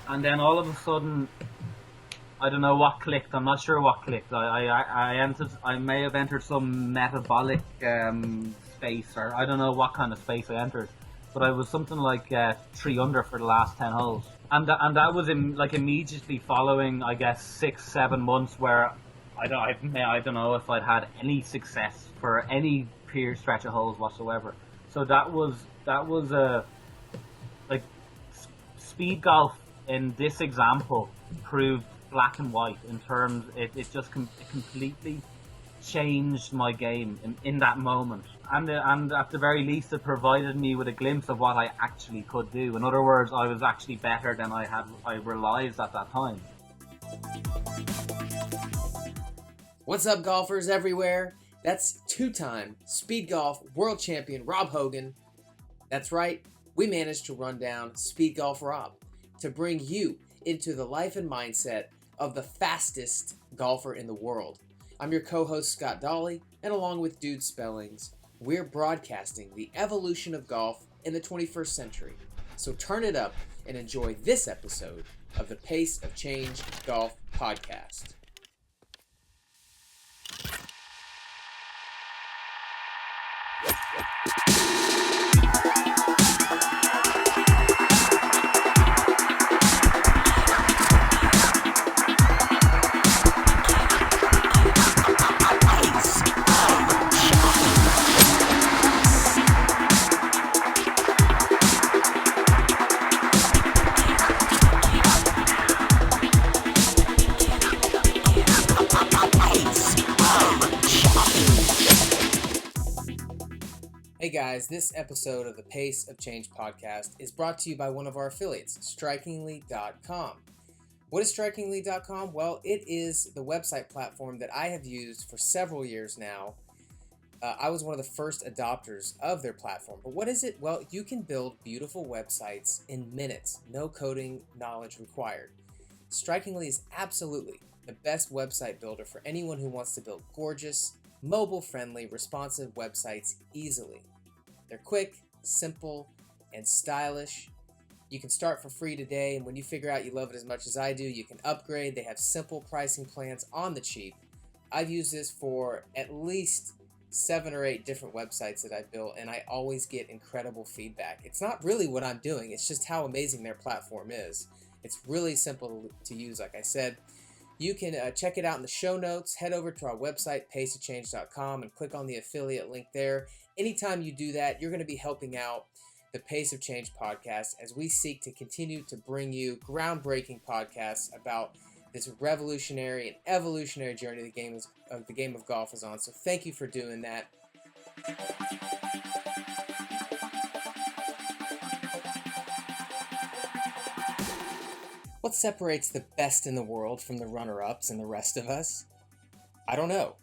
and then all of a sudden, I don't know what clicked. I'm not sure what clicked. I may have entered some metabolic space, or I don't know what kind of space I entered, but I was something like 3 under for the last 10 holes, and that was immediately following, I guess, 6-7 months where I don't know if I'd had any success for any period stretch of holes whatsoever. So that was like speed golf in this example proved black and white in terms it completely changed my game in that moment, and at the very least it provided me with a glimpse of what I actually could do. In other words, I was actually better than I realized at that time. What's up, golfers everywhere? That's two-time Speedgolf world champion Rob Hogan. That's right, we managed to run down Speedgolf Rob to bring you into the life and mindset of the fastest golfer in the world. I'm your co-host Scott Dolly, and along with Dude Spellings, we're broadcasting the evolution of golf in the 21st century. So turn it up and enjoy this episode of the Pace of Change Golf Podcast. Hey guys, this episode of the Pace of Change podcast is brought to you by one of our affiliates, strikingly.com. What is strikingly.com? Well, it is the website platform that I have used for several years now. I was one of the first adopters of their platform. But what is it? Well, you can build beautiful websites in minutes, no coding knowledge required. Strikingly is absolutely the best website builder for anyone who wants to build gorgeous, mobile-friendly, responsive websites easily. They're quick, simple, and stylish. You can start for free today, and when you figure out you love it as much as I do, you can upgrade. They have simple pricing plans on the cheap. I've used this for at least 7 or 8 different websites that I've built, and I always get incredible feedback. It's not really what I'm doing, it's just how amazing their platform is. It's really simple to use, like I said. You can check it out in the show notes. Head over to our website, paceofchange.com, and click on the affiliate link there. Anytime you do that, you're going to be helping out the Pace of Change podcast as we seek to continue to bring you groundbreaking podcasts about this revolutionary and evolutionary journey the game of golf is on. So thank you for doing that. What separates the best in the world from the runner-ups and the rest of us? I don't know.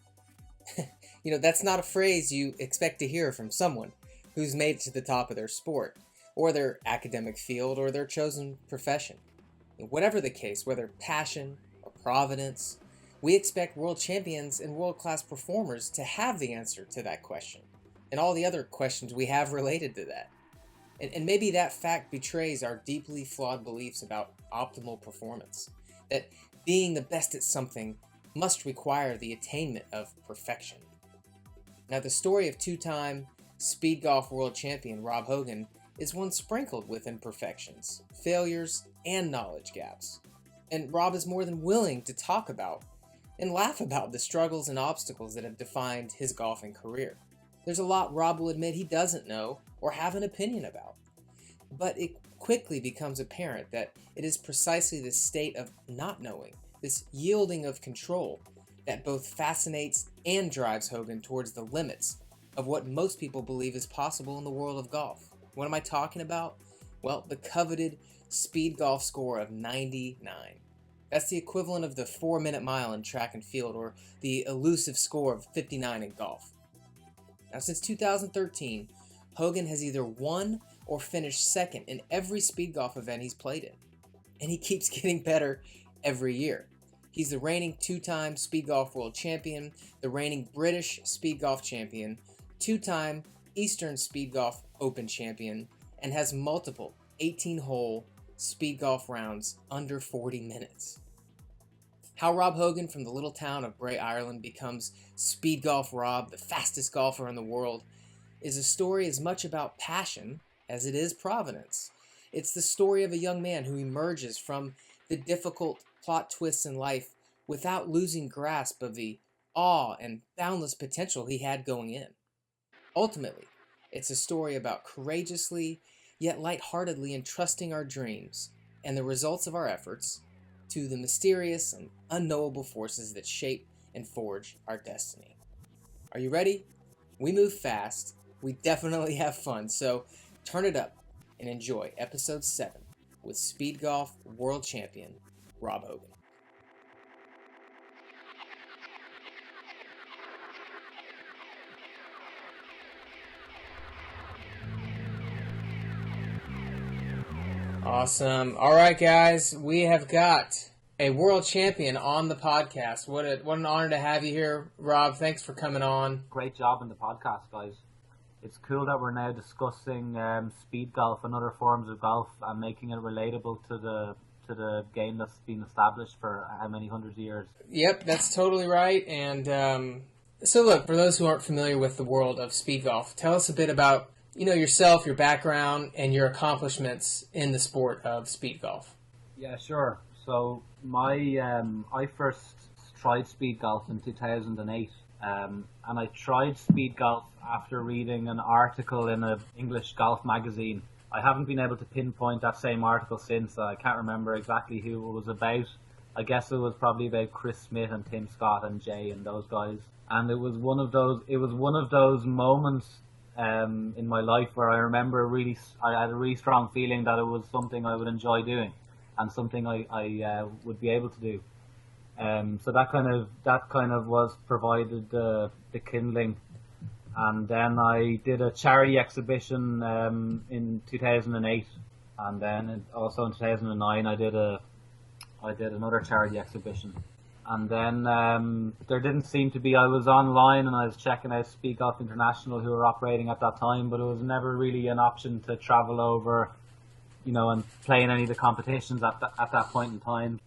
That's not a phrase you expect to hear from someone who's made it to the top of their sport, or their academic field, or their chosen profession. Whatever the case, whether passion or providence, we expect world champions and world-class performers to have the answer to that question, and all the other questions we have related to that. And maybe that fact betrays our deeply flawed beliefs about optimal performance, that being the best at something must require the attainment of perfection. Now, the story of two-time Speedgolf world champion Rob Hogan is one sprinkled with imperfections, failures, and knowledge gaps. And Rob is more than willing to talk about and laugh about the struggles and obstacles that have defined his golfing career. There's a lot Rob will admit he doesn't know or have an opinion about. But it quickly becomes apparent that it is precisely this state of not knowing, this yielding of control, that both fascinates and drives Hogan towards the limits of what most people believe is possible in the world of golf. What am I talking about? Well, the coveted speed golf score of 99. That's the equivalent of the 4-minute mile in track and field, or the elusive score of 59 in golf. Now, since 2013, Hogan has either won or finished second in every speed golf event he's played in. And he keeps getting better every year. He's the reigning 2-time Speedgolf world champion, the reigning British Speedgolf champion, 2-time Eastern Speedgolf Open champion, and has multiple 18-hole speed golf rounds under 40 minutes. How Rob Hogan from the little town of Bray, Ireland becomes Speed Golf Rob, the fastest golfer in the world, is a story as much about passion as it is provenance. It's the story of a young man who emerges from the difficult plot twists in life without losing grasp of the awe and boundless potential he had going in. Ultimately, it's a story about courageously yet lightheartedly entrusting our dreams and the results of our efforts to the mysterious and unknowable forces that shape and forge our destiny. Are you ready? We move fast. We definitely have fun, so turn it up and enjoy episode 7 with Speed Golf World Champion Rob Hogan. Awesome. All right, guys, we have got a world champion on the podcast. What an honor to have you here, Rob. Thanks for coming on. Great job in the podcast, guys. It's cool that we're now discussing speed golf and other forms of golf and making it relatable to the game that's been established for how many hundreds of years. Yep, that's totally right. And so look, for those who aren't familiar with the world of speed golf, tell us a bit about yourself, your background, and your accomplishments in the sport of speed golf. Yeah, sure. So I first tried speed golf in 2008, and I tried speed golf after reading an article in an English golf magazine. I haven't been able to pinpoint that same article since. I can't remember exactly who it was about. I guess it was probably about Chris Smith and Tim Scott and Jay and those guys. And it was one of those moments in my life where I remember I had a really strong feeling that it was something I would enjoy doing and something I would be able to do. So that kind of was provided the kindling. And then I did a charity exhibition in 2008, and then also in 2009 I did another charity exhibition. And then there didn't seem to be. I was online and I was checking out Speed Golf International, who were operating at that time, but it was never really an option to travel over, and play in any of the competitions at that point in time.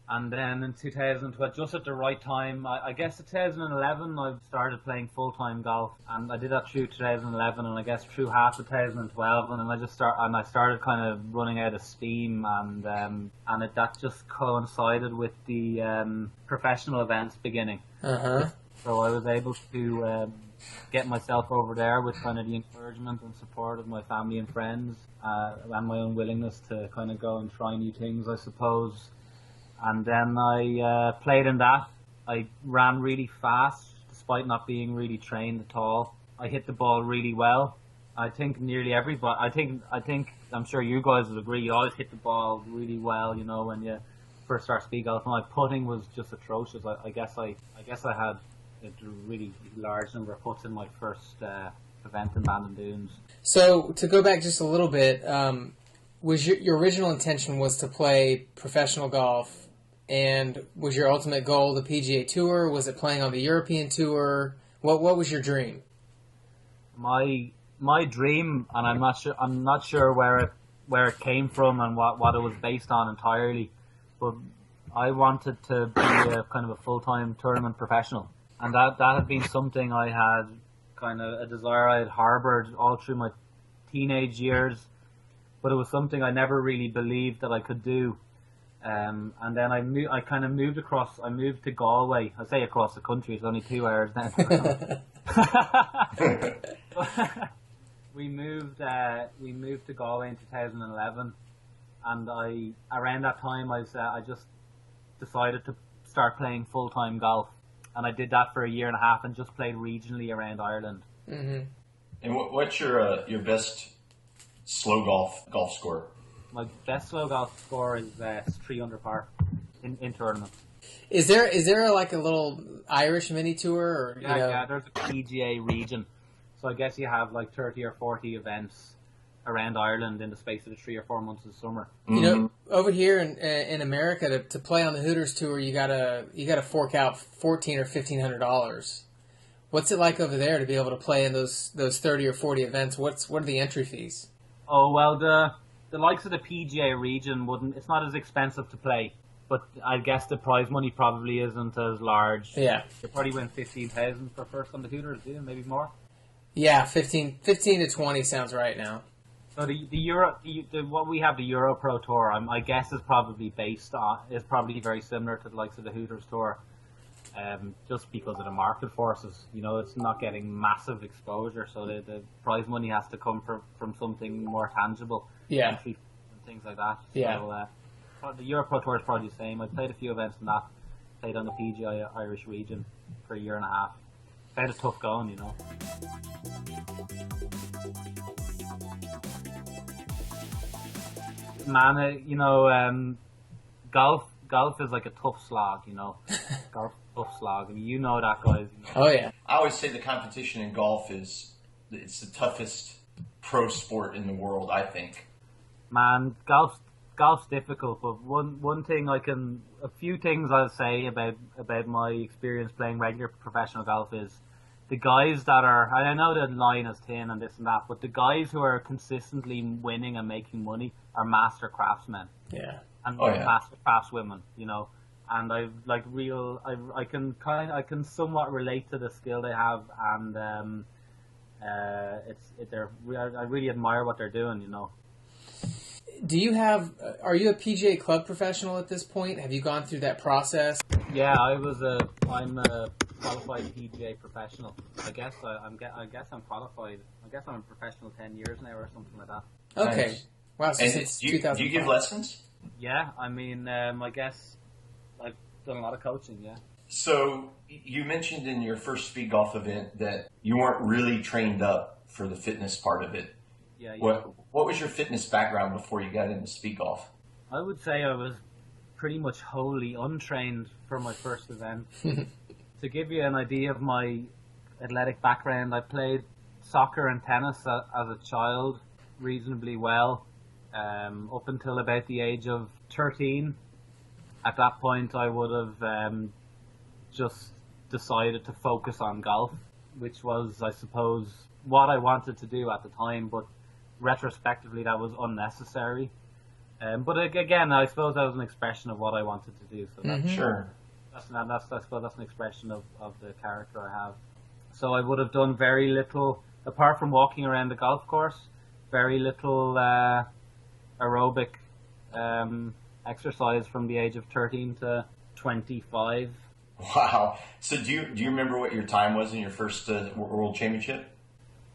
And then in 2012, just at the right time, I guess 2011, I started playing full-time golf, and I did that through 2011, and I guess through half 2012, and then I started kind of running out of steam, and that just coincided with the professional events beginning. Uh-huh. So I was able to get myself over there with kind of the encouragement and support of my family and friends, and my own willingness to kind of go and try new things, I suppose. And then I played in that. I ran really fast, despite not being really trained at all. I hit the ball really well. I think nearly everybody. I think I'm sure you guys would agree. You always hit the ball really well, when you first start speed golf. My putting was just atrocious. I guess I had a really large number of putts in my first event in Bandon Dunes. So to go back just a little bit, was your original intention was to play professional golf? And was your ultimate goal the PGA Tour? Was it playing on the European Tour? What was your dream? My dream, and I'm not sure where it came from and what it was based on entirely, but I wanted to be a kind of a full-time tournament professional, and that had been something I had kind of a desire I had harbored all through my teenage years, but it was something I never really believed that I could do. And then I moved to Galway. I say across the country, it's only 2 hours then. We moved to Galway in 2011, and around that time I just decided to start playing full-time golf, and I did that for a year and a half and just played regionally around Ireland. Mm-hmm. And what's your best slow golf score? My best slow golf score is 3 under par in tournament. Is there like a little Irish mini tour? Or, yeah, there's a PGA region. So I guess you have like 30 or 40 events around Ireland in the space of the 3 or 4 months of summer. Over here in America, to play on the Hooters tour, you gotta fork out $1,400 or $1,500. What's it like over there to be able to play in those 30 or 40 events? What are the entry fees? Oh well, the likes of the PGA region wouldn't. It's not as expensive to play, but I guess the prize money probably isn't as large. Yeah. You probably win 15,000 for first on the Hooters, do you? Maybe more. Yeah, 15 to 20 sounds right now. So the what we have, the Euro Pro Tour, I guess is probably very similar to the likes of the Hooters Tour, just because of the market forces. You know, it's not getting massive exposure, so the prize money has to come from something more tangible. Yeah. And things like that. Yeah. So the Euro Pro Tour is probably the same. I played a few events in that. Played on the PGA Irish region for a year and a half. Kind of tough going, you know. Man, you know, golf is like a tough slog, you know. Golf tough slog. I mean, you know that, guys. You know. Oh yeah. I always say the competition in golf it's the toughest pro sport in the world, I think. Man, golf's difficult, but a few things I'll say about my experience playing regular professional golf is the guys that are, and I know the line is thin and this and that, but the guys who are consistently winning and making money are master craftsmen. Yeah. And master craftswomen, you know. And I can somewhat relate to the skill they have, and I really admire what they're doing, you know. Are you a PGA Club professional at this point? Have you gone through that process? Yeah, I'm a qualified PGA professional. I guess I'm qualified. I guess I'm a professional 10 years now or something like that. Okay. Nice. Wow, so and since do you 2005. give lessons? Yeah, I mean, I guess I've done a lot of coaching, yeah. So you mentioned in your first Speedgolf event that you weren't really trained up for the fitness part of it. Yeah. What was your fitness background before you got into Speedgolf? I would say I was pretty much wholly untrained for my first event. To give you an idea of my athletic background, I played soccer and tennis as a child reasonably well, up until about the age of 13. At that point, I would have just decided to focus on golf, which was, I suppose, what I wanted to do at the time, but retrospectively that was unnecessary. But again, I suppose that was an expression of what I wanted to do. So that's, Sure. I suppose that's an expression of the character I have. So I would have done very little, apart from walking around the golf course, very little aerobic exercise from the age of 13 to 25. Wow. So do you remember what your time was in your first World Championship?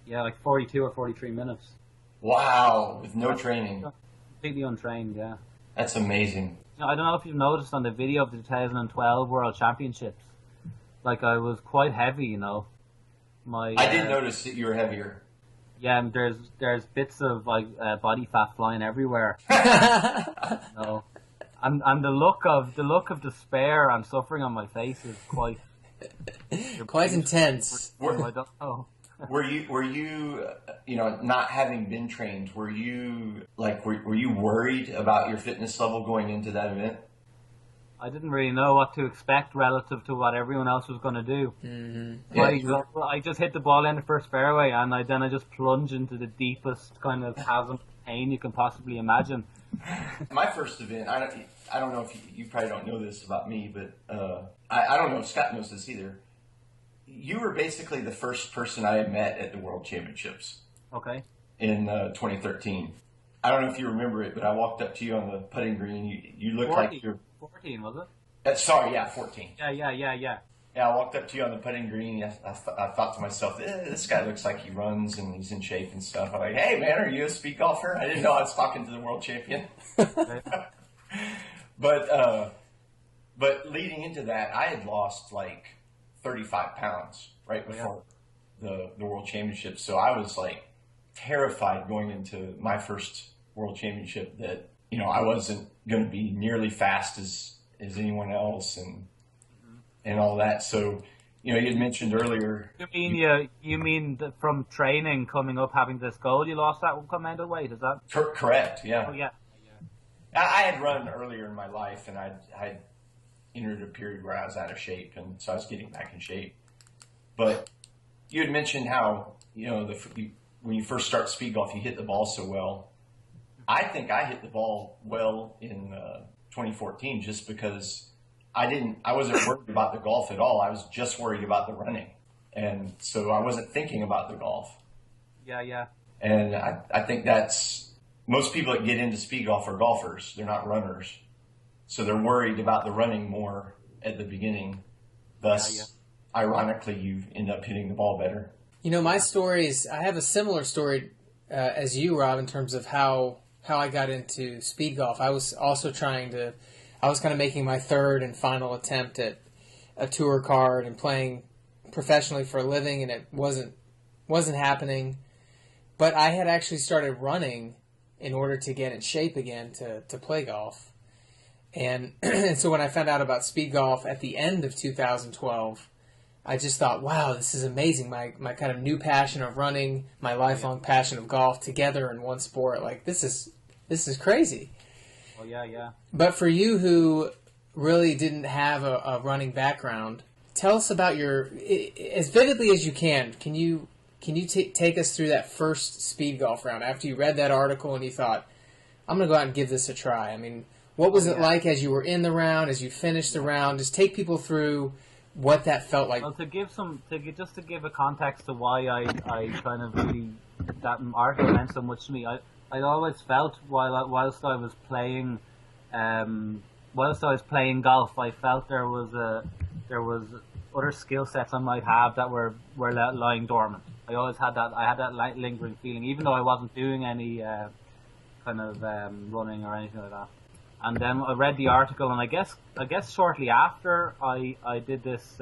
Yeah, like 42 or 43 minutes. Wow, with no training. Completely untrained, yeah. That's amazing. You know, I don't know if you've noticed on the video of the 2012 World Championships, like I was quite heavy, you know. I did notice that you were heavier. Yeah, and there's bits of like body fat flying everywhere. No, and the look of despair and suffering on my face is quite intense. I don't know. Were you not having been trained? Were you worried about your fitness level going into that event? I didn't really know what to expect relative to what everyone else was going to do. Mm-hmm. Yeah. I just hit the ball in the first fairway, and I just plunged into the deepest kind of chasm of pain you can possibly imagine. My first event, I don't know if you probably don't know this about me, but I don't know if Scott knows this either. You were basically the first person I had met at the World Championships. Okay. In 2013. I don't know if you remember it, but I walked up to you on the putting green. You looked 14, like you're 14, was – it? sorry, yeah, 14. Yeah. Yeah, I walked up to you on the putting green. I thought to myself, this guy looks like he runs and he's in shape and stuff. I'm like, hey, man, are you a speed golfer? I didn't know I was talking to the world champion. But leading into that, I had lost like 35 pounds right before the World Championship. So I was like terrified going into my first World Championship that, I wasn't going to be nearly fast as anyone else and all that. So, you had mentioned earlier. You mean that from training coming up, having this goal, you lost that amount of weight? Is that correct? Yeah. Oh, yeah. I had run earlier in my life, and I entered a period where I was out of shape, and so I was getting back in shape. But you had mentioned how when you first start speed golf, you hit the ball so well. I think I hit the ball well in 2014 just because I wasn't worried about the golf at all. I was just worried about the running. And so I wasn't thinking about the golf. Yeah. And I think most people that get into speed golf are golfers. They're not runners. So they're worried about the running more at the beginning. Thus, ironically, you end up hitting the ball better. My story is, I have a similar story as you, Rob, in terms of how I got into speed golf. I was also I was kind of making my third and final attempt at a tour card and playing professionally for a living, and it wasn't happening. But I had actually started running in order to get in shape again to play golf. And, and so when I found out about speed golf at the end of 2012, I just thought, wow, this is amazing. My kind of new passion of running, my lifelong passion of golf together in one sport. Like, this is crazy. Oh, yeah. But for you who really didn't have a running background, tell us about as vividly as you can you take us through that first speed golf round after you read that article and you thought, I'm going to go out and give this a try? I mean, what was it like as you were in the round, as you finished the round? Just take people through what that felt like. Well, to give a context to why I kind of really, that article meant so much to me. I always felt whilst I was playing golf, I felt there was other skill sets I might have that were lying dormant. I always had that. I had that lingering feeling, even though I wasn't doing any kind of running or anything like that. And then I read the article, and I guess shortly after I did this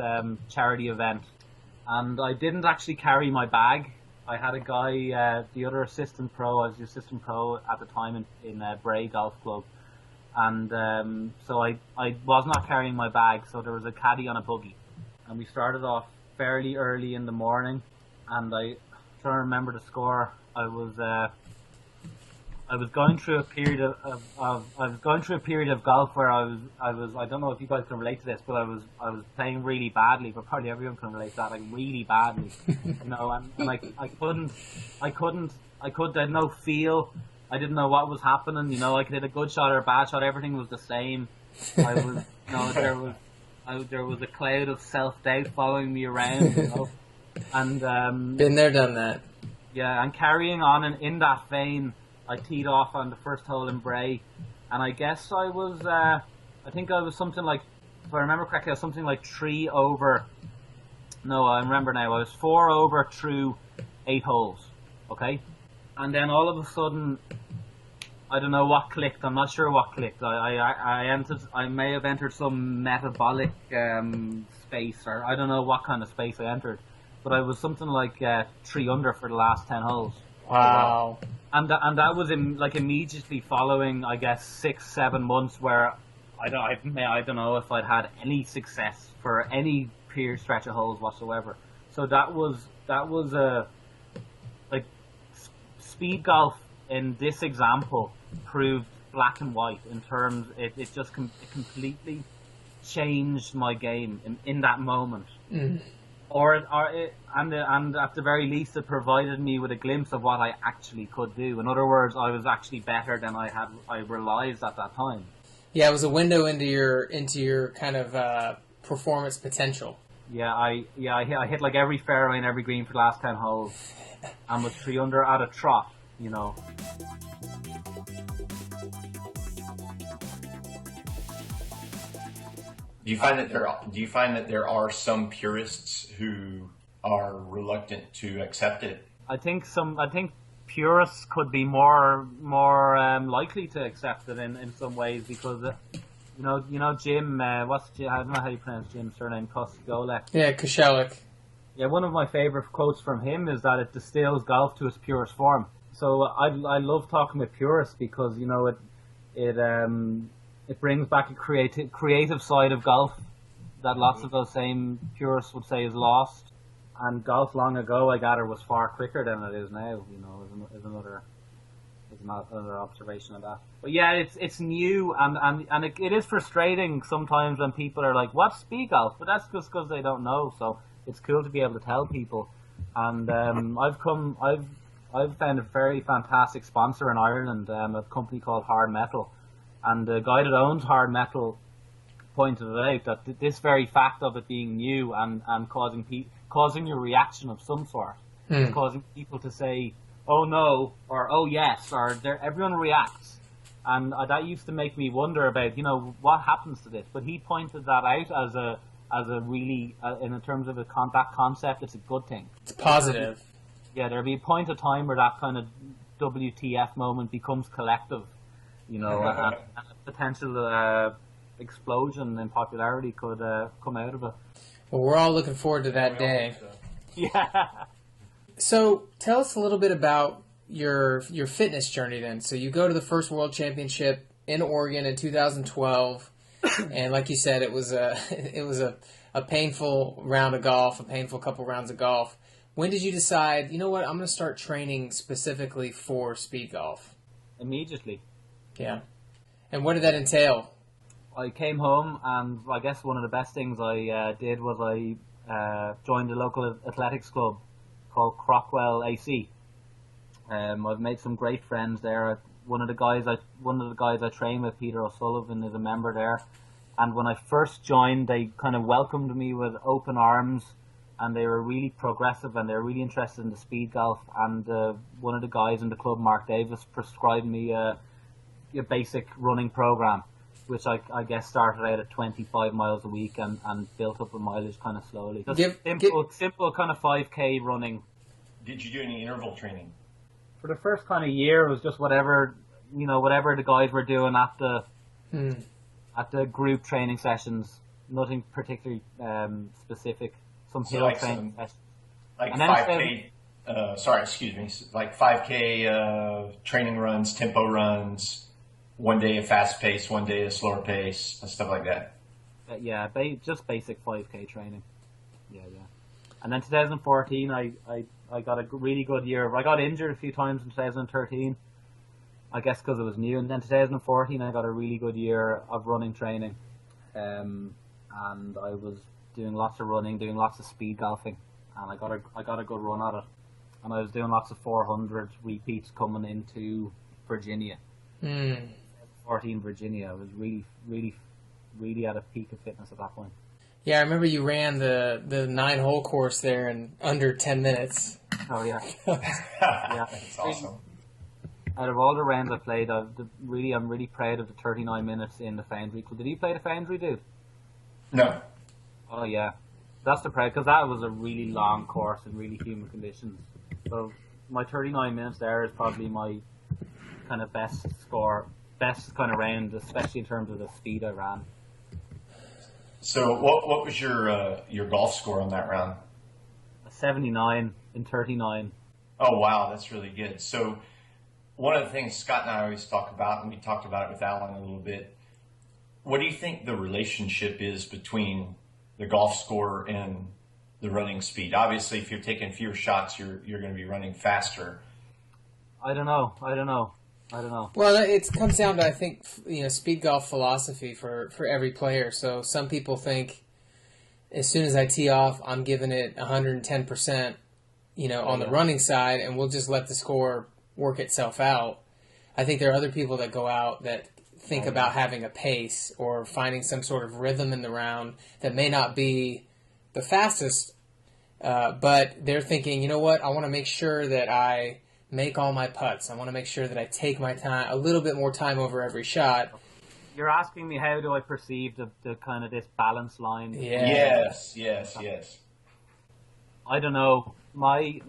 charity event, and I didn't actually carry my bag. I had a guy, the other assistant pro. I was the assistant pro at the time in Bray Golf Club, and so I was not carrying my bag. So there was a caddy on a buggy, and we started off fairly early in the morning. And I trying to remember the score. I was going through a period of golf where I don't know if you guys can relate to this, but I was playing really badly, but probably everyone can relate to that, like really badly. And like I had no feel. I didn't know what was happening, I could hit a good shot or a bad shot, everything was the same. I was there was a cloud of self-doubt following me around, and been there, done that. Yeah, and carrying on in that vein, I teed off on the first hole in Bray, and I guess I think I was something like, if I remember correctly, I was something like 3 over. No, I remember now. I was 4 over through 8 holes. Okay, and then all of a sudden, I don't know what clicked. I'm not sure what clicked. I may have entered some metabolic space, or I don't know what kind of space I entered, but I was something like 3 under for the last 10 holes. Wow. And that was immediately following, I guess, 6-7 months where I don't know if I'd had any success for any period stretch of holes whatsoever. So that was speed golf in this example proved black and white in terms it completely changed my game in that moment. And at the very least, it provided me with a glimpse of what I actually could do. In other words, I was actually better than I realized at that time. Yeah, it was a window into your kind of performance potential. Yeah, I hit like every fairway and every green for the last 10 holes, and was 3 under at a trot. Do you find that there are some purists who are reluctant to accept it? I think purists could be more likely to accept it in some ways because Jim, I don't know how you pronounce Jim's surname, Kosciuszko. Yeah, Kosciuszko. Yeah, one of my favorite quotes from him is that it distills golf to its purest form. So I love talking with purists because it brings back a creative side of golf that lots of those same purists would say is lost. And golf long ago, I gather, was far quicker than it is now. Is another observation of that. But yeah, it's new and it is frustrating sometimes when people are like, "What's speed golf?" But that's just because they don't know. So it's cool to be able to tell people. And I've found a very fantastic sponsor in Ireland, a company called Hard Metal, and the guy that owns Hard Metal pointed it out that this very fact of it being new and causing a reaction of some sort, is causing people to say, "Oh no," or "Oh yes," or everyone reacts, and that used to make me wonder about, what happens to this. But he pointed that out as a really, in terms of that concept, it's a good thing. It's positive. Yeah, there'll be a point of time where that kind of WTF moment becomes collective, and a potential explosion in popularity could come out of it. Well, we're all looking forward to that day. Yeah. So tell us a little bit about your fitness journey then. So you go to the first World Championship in Oregon in 2012, and like you said, it was a painful round of golf, a painful couple rounds of golf. When did you decide, I'm going to start training specifically for speed golf? Immediately. Yeah. And what did that entail? I came home, and I guess one of the best things I did was I joined a local athletics club called Crockwell AC. I've made some great friends there. One of the guys I train with, Peter O'Sullivan, is a member there. And when I first joined, they kind of welcomed me with open arms, and they were really progressive, and they were really interested in the speed golf. And one of the guys in the club, Mark Davis, prescribed me a basic running program, which I guess started out at 25 miles a week and built up a mileage kind of slowly. Just simple kind of 5K running. Did you do any interval training? For the first kind of year, it was just whatever the guys were doing at the group training sessions. Nothing particularly specific. Some hill training sessions. Like 5K. Like 5K training runs, tempo runs. One day a fast pace, one day a slower pace, stuff like that. Yeah, just basic 5K training. Yeah. And then 2014, I got a really good year. I got injured a few times in 2013, I guess because it was new. And then 2014, I got a really good year of running training. And I was doing lots of running, doing lots of speed golfing. And I got a good run at it. And I was doing lots of 400 repeats coming into Virginia. 14 Virginia. I was really, really, really at a peak of fitness at that point. Yeah, I remember you ran the 9-hole course there in under 10 minutes. Oh yeah. Yeah, that's awesome. Out of all the rounds I played, I'm really proud of the 39 minutes in the Foundry. Did you play the Foundry, dude? No. Oh yeah, that's the proud, because that was a really long course in really humid conditions. So my 39 minutes there is probably my kind of best kind of round, especially in terms of the speed I ran. So what was your golf score on that round? A 79 in 39. Oh wow, that's really good. So one of the things Scott and I always talk about, and we talked about it with Alan a little bit, what do you think the relationship is between the golf score and the running speed? Obviously, if you're taking fewer shots, you're going to be running faster. I don't know. Well, it comes down to, I think, speed golf philosophy for every player. So some people think as soon as I tee off, I'm giving it 110%, on the running side, and we'll just let the score work itself out. I think there are other people that go out that think about having a pace or finding some sort of rhythm in the round that may not be the fastest, but they're thinking, you know what, I want to make sure that I make all my putts. I want to make sure that I take my time, a little bit more time over every shot. You're asking me how do I perceive the kind of this balance line? Yeah. Yes. I don't know. My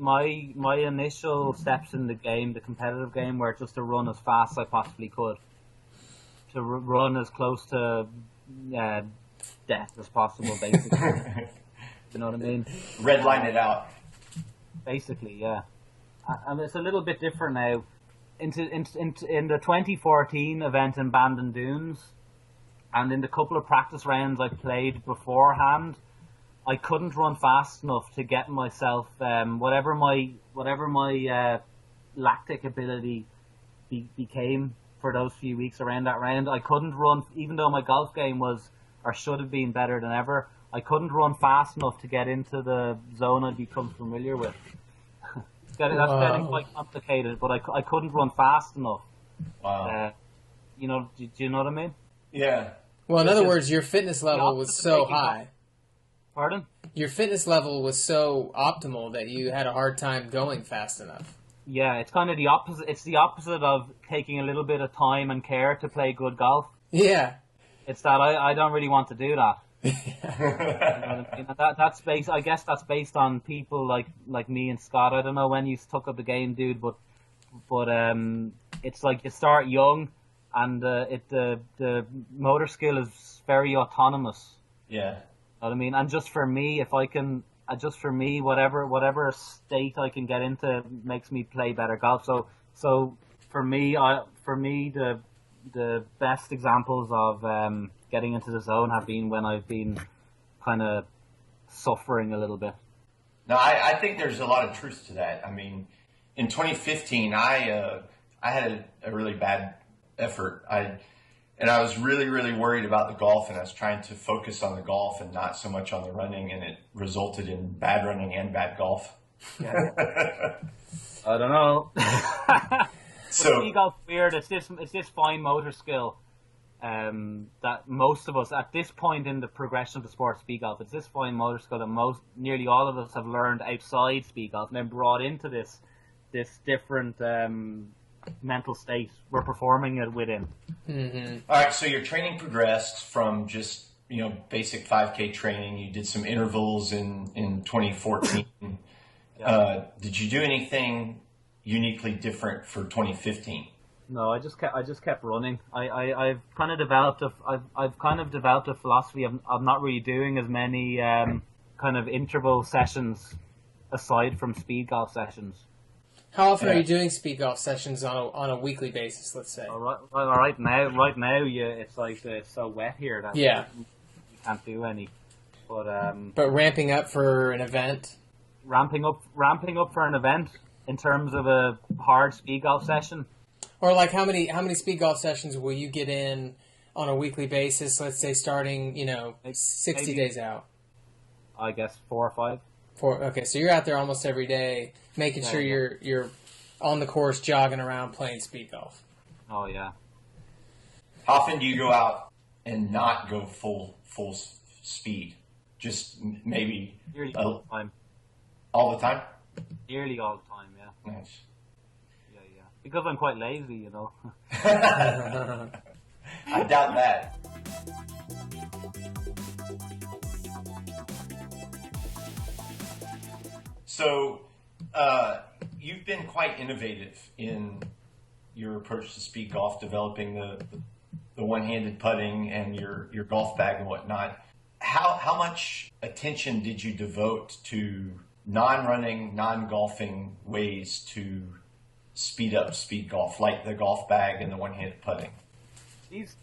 initial steps in the game, the competitive game, were just to run as fast as I possibly could. To run as close to death as possible, basically. You know what I mean? Redline it out. Basically, yeah. And it's a little bit different now. In the 2014 event in Bandon Dunes, and in the couple of practice rounds I played beforehand, I couldn't run fast enough to get myself whatever my lactic ability became for those few weeks around that round. I couldn't run, even though my golf game was, or should have been, better than ever. I couldn't run fast enough to get into the zone I'd become familiar with. getting quite complicated. But I couldn't run fast enough. Wow. Do you know what I mean? Yeah. Well, in other words, your fitness level was so high. Pardon? Your fitness level was so optimal that you had a hard time going fast enough. Yeah, it's kind of the opposite. It's the opposite of taking a little bit of time and care to play good golf. Yeah. It's that I don't really want to do that. You know what I mean? I guess that's based on people like me and Scott. I don't know when you took up the game, dude, but it's like you start young, and the motor skill is very autonomous. Yeah. You know what I mean? And just for me, whatever state I can get into makes me play better golf. So for me, the best examples of getting into the zone have been when I've been kind of suffering a little bit. No, I think there's a lot of truth to that. I mean, in 2015, I had a really bad effort. I was really, really worried about the golf, and I was trying to focus on the golf and not so much on the running, and it resulted in bad running and bad golf. Yeah. I don't know. So Speedgolf weird. It's this fine motor skill that most of us at this point in the progression of the sport of Speedgolf, it's this fine motor skill that nearly all of us have learned outside Speedgolf and then brought into this different mental state we're performing it within. Mm-hmm. All right, so your training progressed from just basic 5K training. You did some intervals in 2014. Yeah. Did you do anything uniquely different for 2015? No, I just kept running. I've kind of developed a philosophy of not really doing as many kind of interval sessions aside from speed golf sessions. How often are you doing speed golf sessions on a weekly basis? Let's say. Right now, it's like it's so wet here that you can't do any. But ramping up for an event. Ramping up for an event in terms of a hard speed golf session. Or like how many speed golf sessions will you get in on a weekly basis? Let's say starting 60 days out. I guess 4 or 5. Okay, so you're out there almost every day, making sure you're on the course, jogging around, playing speed golf. Oh yeah. How often do you go out and not go full speed? Just maybe nearly all the time. All the time? Nearly all the time, yeah. Nice. Yeah. Because I'm quite lazy, I doubt that. So, you've been quite innovative in your approach to speed golf, developing the one-handed putting and your golf bag and whatnot. How much attention did you devote to non-running, non-golfing ways to speed up speed golf, like the golf bag and the one-handed putting?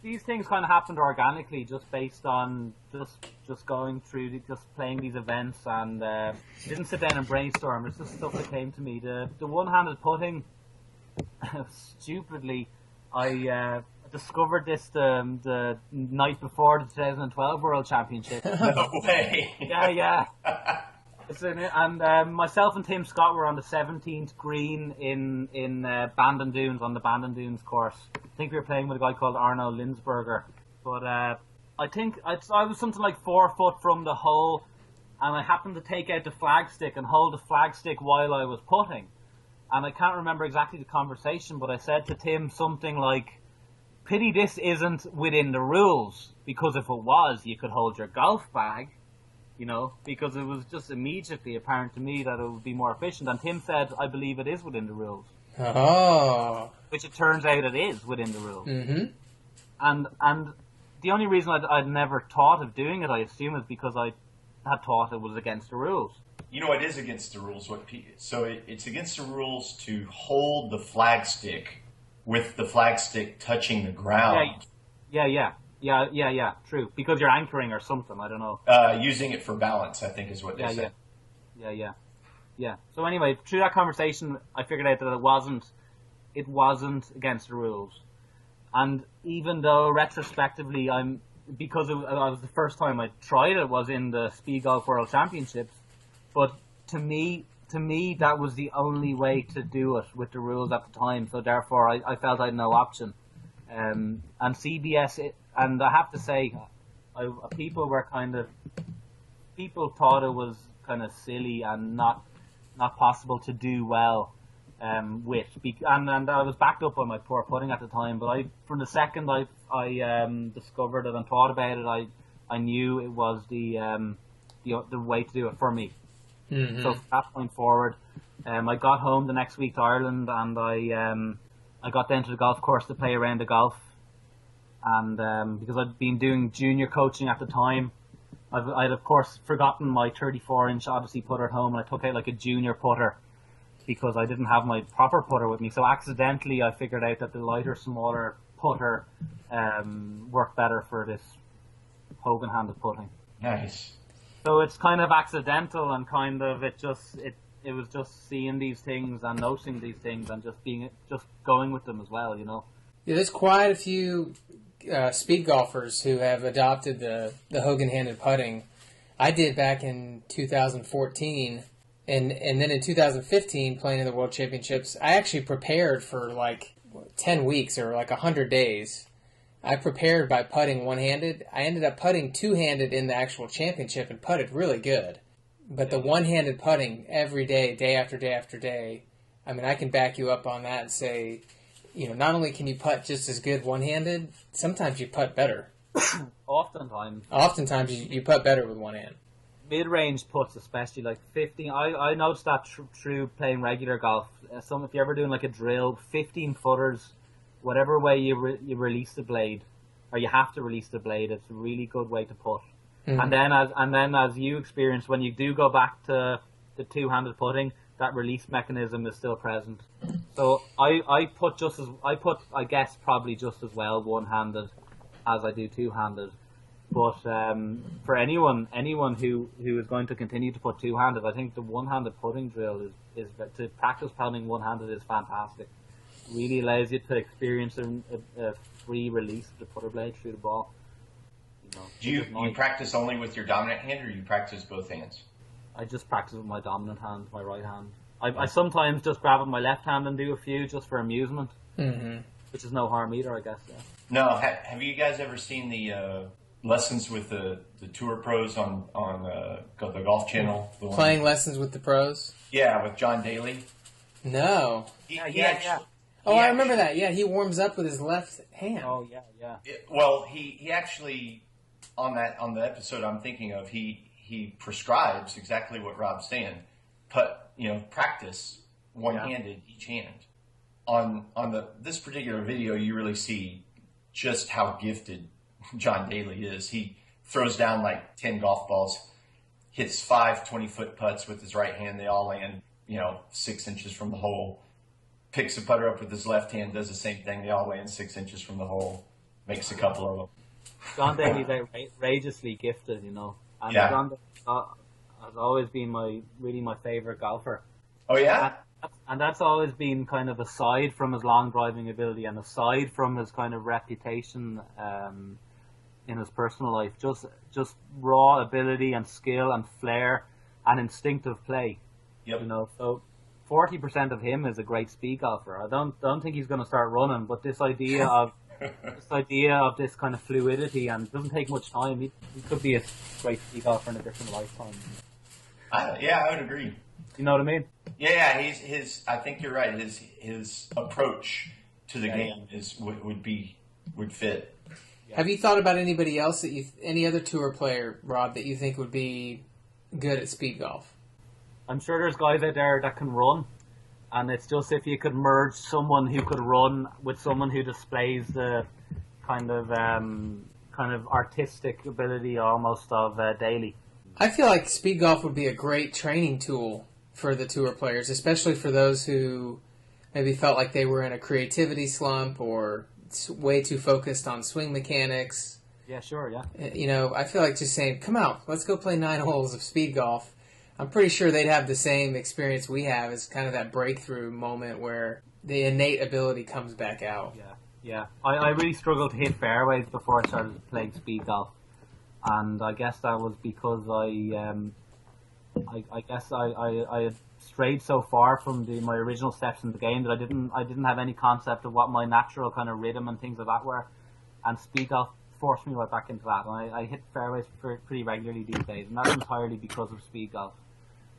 These things kind of happened organically, just based on just going through, just playing these events, and didn't sit down and brainstorm. It's just stuff that came to me. The one-handed putting, stupidly, I discovered this the night before the 2012 World Championship. No way. Yeah. And myself and Tim Scott were on the 17th green in Bandon Dunes, on the Bandon Dunes course. I think we were playing with a guy called Arno Linsberger. But I think I was something like 4 foot from the hole, and I happened to take out the flagstick and hold the flagstick while I was putting. And I can't remember exactly the conversation, but I said to Tim something like, "Pity this isn't within the rules, because if it was, you could hold your golf bag." Because it was just immediately apparent to me that it would be more efficient. And Tim said, "I believe it is within the rules." Oh. Which it turns out it is within the rules. Mm-hmm. And the only reason I'd never thought of doing it, I assume, is because I had thought it was against the rules. It is against the rules. It's against the rules to hold the flagstick with the flagstick touching the ground. Yeah, true. Because you're anchoring or something, I don't know. Using it for balance, I think, is what they said. Yeah. So anyway, through that conversation, I figured out that it wasn't against the rules. And even though retrospectively, because it was the first time I tried it was in the Speedgolf World Championships, but to me, to me, that was the only way to do it with the rules at the time. So therefore, I felt I had no option. And CBS, and I have to say, people thought it was kind of silly and not possible to do well with. And I was backed up by my poor putting at the time. But from the second I discovered it and thought about it, I knew it was the way to do it for me. Mm-hmm. So from that point forward, I got home the next week to Ireland, and I got down to the golf course to play a round of golf. And because I'd been doing junior coaching at the time, I'd of course forgotten my 34-inch Odyssey putter at home, and I took out like a junior putter because I didn't have my proper putter with me. So accidentally, I figured out that the lighter, smaller putter worked better for this Hogan handed putting. Nice. So it's kind of accidental, and kind of it was just seeing these things and noticing these things and just going with them as well, you know. Yeah, there's quite a few speed golfers who have adopted the Hogan handed putting. I did back in 2014, and then in 2015 playing in the World Championships. I actually prepared for like 10 weeks or like 100 days. I prepared by putting one-handed. I ended up putting two-handed in the actual championship and putted really good. But the one-handed putting every day, day after day after day, I mean, I can back you up on that and say, you know, not only can you putt just as good one-handed, sometimes you putt better. Oftentimes you putt better with one hand. Mid-range putts, especially like 15. I noticed that through playing regular golf. If you're ever doing like a drill, 15 footers, whatever way you release the blade, or you have to release the blade, it's a really good way to putt. Mm-hmm. And then as you experience, when you do go back to the two-handed putting, that release mechanism is still present. So I put I guess probably just as well one-handed as I do two-handed. But for anyone who is going to continue to put two-handed, I think the one-handed putting drill is to practice putting one-handed is fantastic. Really allows you to experience a free release of the putter blade through the ball. Do you practice only with your dominant hand, or you practice both hands? I just practice with my dominant hand, my right hand. I sometimes just grab with my left hand and do a few just for amusement, which is no harm either, I guess. Yeah. No, have you guys ever seen the lessons with the tour pros on the Golf Channel? Playing lessons with the pros? Yeah, with John Daly. No. Yeah. I remember that. Yeah, he warms up with his left hand. Oh, yeah. Well, he actually on the episode I'm thinking of, he prescribes exactly what Rob's saying. Practice one-handed each hand. On this particular video, you really see just how gifted John Daly is. He throws down like 10 golf balls, hits 5 20-foot putts with his right hand. They all land, 6 inches from the hole. Picks a putter up with his left hand, does the same thing. They all land 6 inches from the hole. Makes a couple of them. John Daly's outrageously gifted, And yeah. John has always been my favorite golfer. Oh yeah. And that's always been kind of aside from his long driving ability and aside from his kind of reputation in his personal life, just raw ability and skill and flair and instinctive play. Yep. So 40% of him is a great speed golfer. I don't think he's going to start running, but this idea of this kind of fluidity, and it doesn't take much time. He could be a great speed golfer in a different lifetime. I would agree. You know what I mean? Yeah, I think you're right. His approach to the game would fit. Yeah. Have you thought about anybody else any other tour player, Rob, that you think would be good at speed golf? I'm sure there's guys out there that can run, and it's just if you could merge someone who could run with someone who displays the kind of artistic ability almost of Daly. I feel like speed golf would be a great training tool for the tour players, especially for those who maybe felt like they were in a creativity slump or way too focused on swing mechanics. Yeah, sure, yeah. I feel like just saying, come out, let's go play 9 holes of speed golf. I'm pretty sure they'd have the same experience we have as kind of that breakthrough moment where the innate ability comes back out. Yeah. I really struggled to hit fairways before I started playing speed golf. And I guess that was because I guess I had strayed so far from my original steps in the game that I didn't have any concept of what my natural kind of rhythm and things like that were, and speed golf forced me right back into that, and I hit fairways pretty regularly these days, and that's entirely because of speed golf.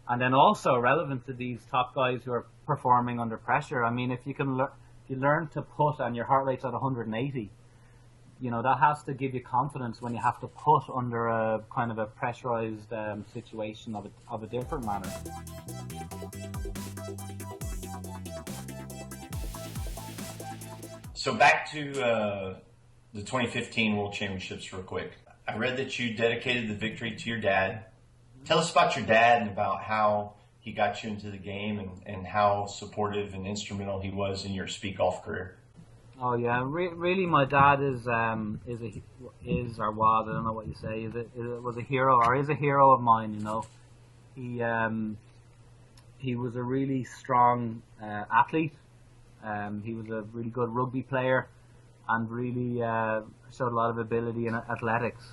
And then also relevant to these top guys who are performing under pressure. I mean, if you learn to putt and your heart rate's at 180, you know, that has to give you confidence when you have to putt under a kind of a pressurized situation of a different manner. So back to the 2015 World Championships real quick. I read that you dedicated the victory to your dad. Tell us about your dad and about how he got you into the game and how supportive and instrumental he was in your speed golf career. Oh yeah, really, my dad is or was, I don't know what you say, was a hero or is a hero of mine. You know, he was a really strong athlete. He was a really good rugby player, and really showed a lot of ability in athletics.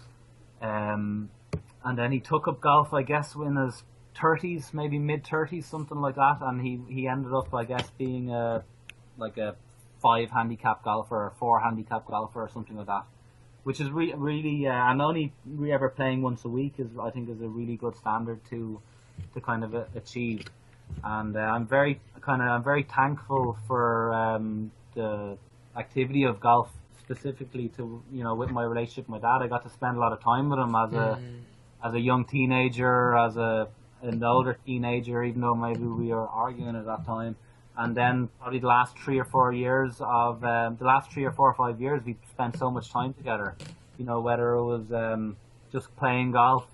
And then he took up golf, I guess, in his 30s, maybe mid-30s, something like that. And he ended up, I guess, being a 5 handicap golfer or 4 handicap golfer or something like that. Which is really, and only ever playing once a week I think is a really good standard to kind of achieve. And I'm very thankful for the activity of golf, specifically to, you know, with my relationship with my dad. I got to spend a lot of time with him as a young teenager, as an older teenager, even though maybe we were arguing at that time. And then probably the last 3 or 4 or 5 years, we spent so much time together. You know, whether it was just playing golf,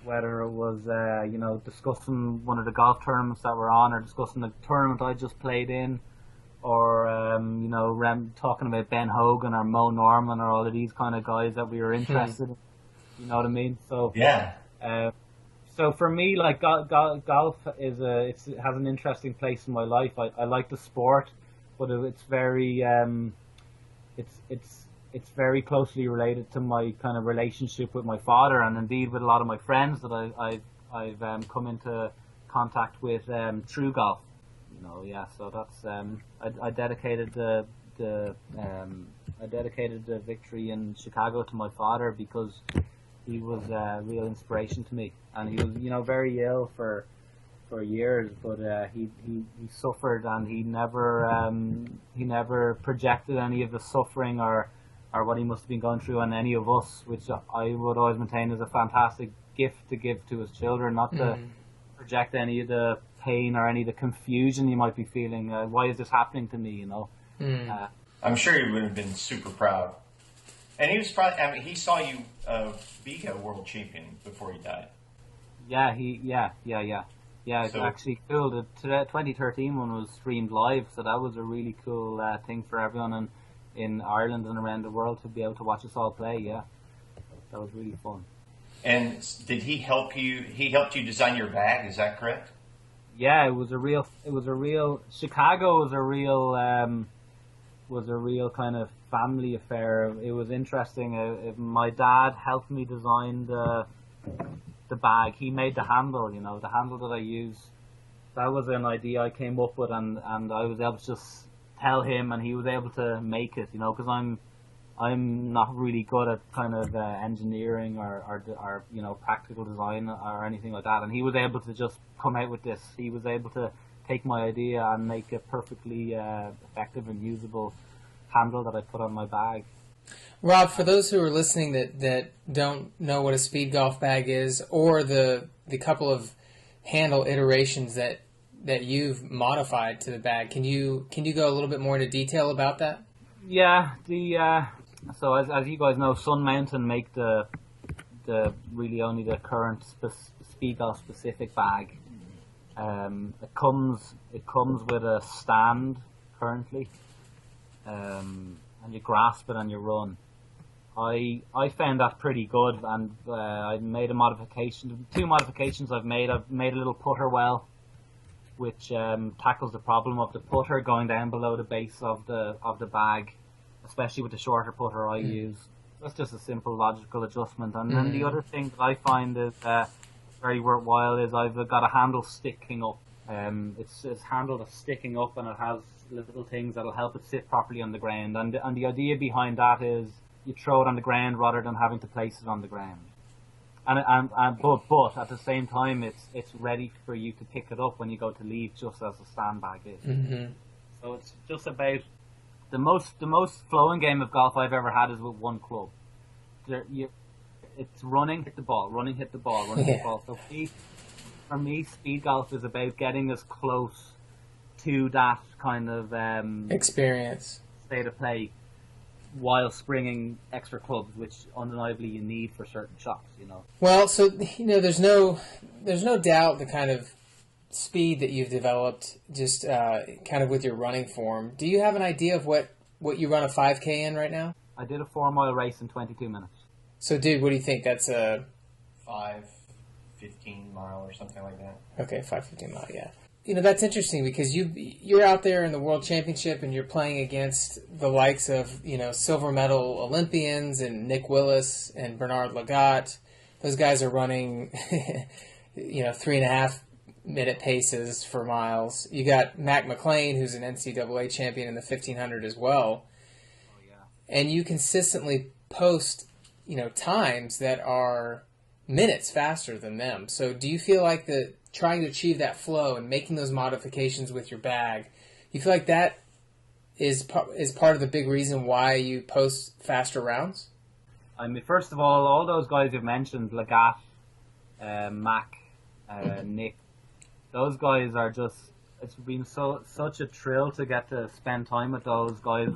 whether it was you know, discussing one of the golf tournaments that we're on, or discussing the tournament I just played in, or you know, talking about Ben Hogan or Mo Norman or all of these kind of guys that we were interested in. You know what I mean? So yeah. So for me, like golf is it has an interesting place in my life. I like the sport, but it's very it's very closely related to my kind of relationship with my father, and indeed with a lot of my friends that I've come into contact with through golf. You know, yeah. So that's I dedicated the victory in Chicago to my father because he was a real inspiration to me, and he was, you know, very ill for years, but he suffered, and he never projected any of the suffering or what he must have been going through on any of us, which I would always maintain is a fantastic gift to give to his children, not to project any of the pain or any of the confusion you might be feeling. Why is this happening to me? You know. I'm sure he would have been super proud. And he was probably, I mean, he saw you be a world champion before he died. Yeah. It's So- actually cool. The 2013 one was streamed live, so that was a really cool thing for everyone in Ireland and around the world to be able to watch us all play. Yeah, that was really fun. And did he help you? He helped you design your bag. Is that correct? Yeah, it was a real. Chicago was a real kind of family affair. It was interesting. My dad helped me design the bag. He made the handle. You know, the handle that I use. That was an idea I came up with, and I was able to just tell him, and he was able to make it. You know, because I'm not really good at kind of engineering or you know, practical design or anything like that, and he was able to just come out with this. He was able to take my idea and make a perfectly effective and usable handle that I put on my bag. Rob, for those who are listening that don't know what a speed golf bag is, or the couple of handle iterations that you've modified to the bag, can you go a little bit more into detail about that? Yeah, so as you guys know, Sun Mountain make the really only the current speed golf specific bag. It comes with a stand currently, and you grasp it and you run. I found that pretty good, and I made a modification. 2 modifications I've made. I've made a little putter well, which tackles the problem of the putter going down below the base of the bag, especially with the shorter putter I use. That's just a simple logical adjustment. And then the other thing that I find is very worthwhile is I've got a handle sticking up. It's handle that's sticking up, and it has little things that'll help it sit properly on the ground. And the idea behind that is you throw it on the ground rather than having to place it on the ground. But at the same time, it's ready for you to pick it up when you go to leave, just as a sandbag is. Mm-hmm. So it's just about the most flowing game of golf I've ever had is with one club. It's running, hit the ball, running, hit the ball, running, hit the ball. So for me, speed golf is about getting as close to that kind of experience, state of play, while springing extra clubs, which undeniably you need for certain shots. Well, so there's no doubt the kind of speed that you've developed just kind of with your running form. Do you have an idea of what you run a 5K in right now? I did a 4-mile race in 22 minutes. So, dude, what do you think? That's a 5:15 mile or something like that. Okay, 5:15 mile, yeah. That's interesting because you're out there in the World Championship and you're playing against the likes of, silver medal Olympians and Nick Willis and Bernard Lagat. Those guys are running, 3.5 minute paces for miles. You got Mac McLean, who's an NCAA champion in the 1500 as well. Oh, yeah. And you consistently post, times that are minutes faster than them. So do you feel like trying to achieve that flow and making those modifications with your bag, you feel like that is part of the big reason why you post faster rounds? I mean, first of all those guys you've mentioned, Lagat, Mac, Nick, those guys are just, it's been such a thrill to get to spend time with those guys,